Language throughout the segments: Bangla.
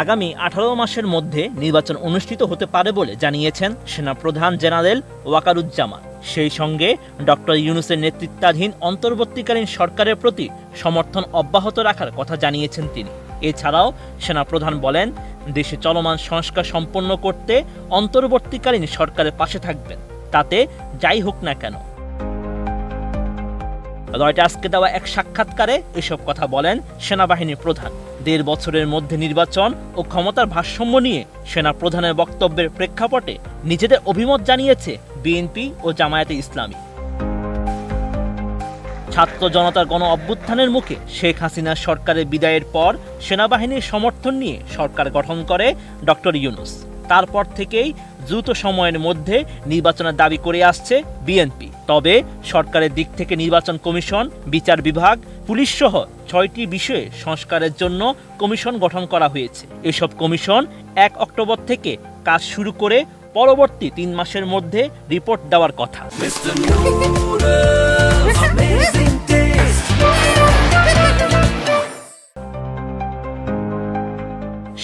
আগামী 18 মাসের মধ্যে নির্বাচন অনুষ্ঠিত হতে পারে বলে জানিয়েছেন সেনাপ্রধান জেনারেল ওয়াকারুজ্জামান। সেই সঙ্গে ডক্টর ইউনূসের নেতৃত্বাধীন অন্তর্বর্তীকালীন সরকারের প্রতি সমর্থন অব্যাহত রাখার কথা জানিয়েছেন তিনি। এছাড়াও সেনাপ্রধান বলেন, দেশে চলমান সংস্কার সম্পন্ন করতে অন্তর্বর্তীকালীন সরকারের পাশে থাকবেন, তাতে যাই হোক না কেন। রয়টার্সকে দেওয়া এক সাক্ষাৎকারে এসব কথা বলেন সেনাবাহিনীর প্রধান। 1.5 বছরের মধ্যে নির্বাচন ও ক্ষমতার ভারসাম্য নিয়ে সেনাপ্রধানের বক্তব্যের প্রেক্ষাপটে নিজেদের অভিমত জানিয়েছে বিএনপি ও জামায়াতে ইসলামী। ছাত্র জনতার গণ অভ্যুত্থানের মুখে শেখ হাসিনার সরকারের বিদায়ের পর সেনাবাহিনীর সমর্থন নিয়ে সরকার গঠন করে ডক্টর ইউনূস। তারপর থেকেই দ্রুত সময়ের মধ্যে নির্বাচনের দাবি করে আসছে বিএনপি। তবে সরকারের দিক থেকে নির্বাচন কমিশন, বিচার বিভাগ, পুলিশ সহ 6টি বিষয়ে সংস্কারের জন্য কমিশন গঠন করা হয়েছে। এসব কমিশন 1 অক্টোবর থেকে কাজ শুরু করে পরবর্তী 3 মাসের মধ্যে রিপোর্ট দেওয়ার কথা।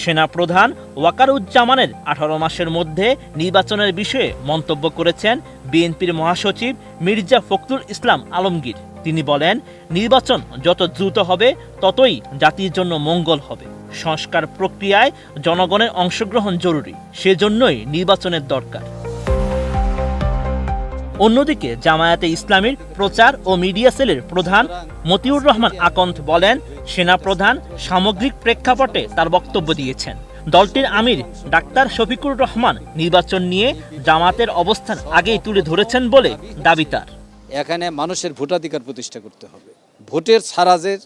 সেনাপ্রধান ওয়াকারুজ্জামানের 18 মাসের মধ্যে নির্বাচনের বিষয়ে মন্তব্য করেছেন বিএনপির মহাসচিব মির্জা ফখরুল ইসলাম আলমগীর। তিনি বলেন, নির্বাচন যত দ্রুত হবে ততই জাতির জন্য মঙ্গল হবে। সংস্কার প্রক্রিয়ায় জনগণের অংশগ্রহণ জরুরি, সেজন্যই নির্বাচনের দরকার। অন্যদিকে জামায়াতে ইসলামীর প্রচার ও মিডিয়া সেলের প্রধান মতিউর রহমান আকন্দ বলেন, সেনাপ্রধান সামগ্রিক প্রেক্ষাপটে তার বক্তব্য দিয়েছেন। দলটির আমির ডাক্তার শফিকুর রহমান নির্বাচন নিয়ে জামায়াতের অবস্থান আগেই তুলে ধরেছেন বলে দাবি তার। এখানে মানুষের ভোটাধিকার প্রতিষ্ঠা করতে হবে। ভোটের সারাজের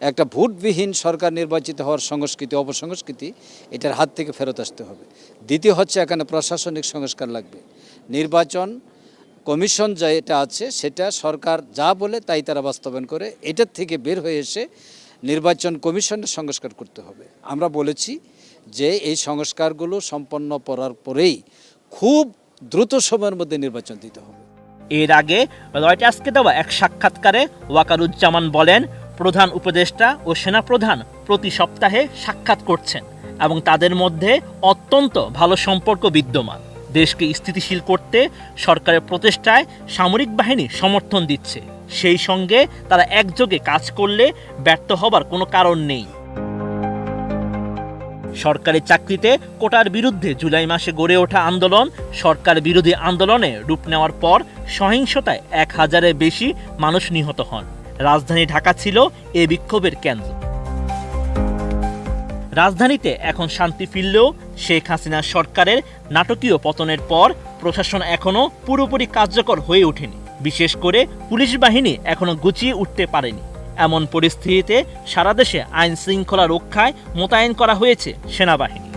একটা ভোটবিহীন সরকার নির্বাচিত হওয়ার সংস্কৃতি, অপসংস্কৃতি, এটার হাত থেকে ফেরত আসতে হবে। দ্বিতীয় হচ্ছে, এখানে প্রশাসনিক সংস্কার লাগবে। নির্বাচন কমিশন যেটা আছে সেটা সরকার যা বলে তাই তারা বাস্তবায়ন করে, এটার থেকে বের হয়ে এসে নির্বাচন কমিশনের সংস্কার করতে হবে। আমরা বলেছি যে এই সংস্কারগুলো সম্পন্ন করার পরেই খুব দ্রুত সময়ের মধ্যে নির্বাচন দিতে হবে। এর আগে রয়টার্সকে দেওয়া এক সাক্ষাৎকারে ওয়াকারুজ্জামান বলেন, প্রধান উপদেষ্টা ও সেনাপ্রধান প্রতি সপ্তাহে সাক্ষাৎ করছেন এবং তাদের মধ্যে অত্যন্ত ভালো সম্পর্ক বিদ্যমান। দেশকে স্থিতিশীল করতে সরকারের প্রচেষ্টায় সামরিক বাহিনী সমর্থন দিচ্ছে। সেই সঙ্গে তারা একযোগে কাজ করলে ব্যর্থ হবার কোনো কারণ নেই। সরকারি চাকরিতে কোটার বিরুদ্ধে জুলাই মাসে গড়ে ওঠা আন্দোলন সরকার বিরোধী আন্দোলনে রূপ নেওয়ার পর সহিংসতায় 1000-এর বেশি মানুষ নিহত হন। রাজধানী ঢাকা ছিল এ বিক্ষোভের কেন্দ্র। রাজধানীতে এখন শান্তি ফিরলেও শেখ হাসিনার সরকারের নাটকীয় পতনের পর প্রশাসন এখনও পুরোপুরি কার্যকর হয়ে ওঠেনি। বিশেষ করে পুলিশ বাহিনী এখনও গুছিয়ে উঠতে পারেনি। এমন পরিস্থিতিতে সারা দেশে আইন শৃঙ্খলা রক্ষায় মোতায়েন করা হয়েছে সেনাবাহিনী।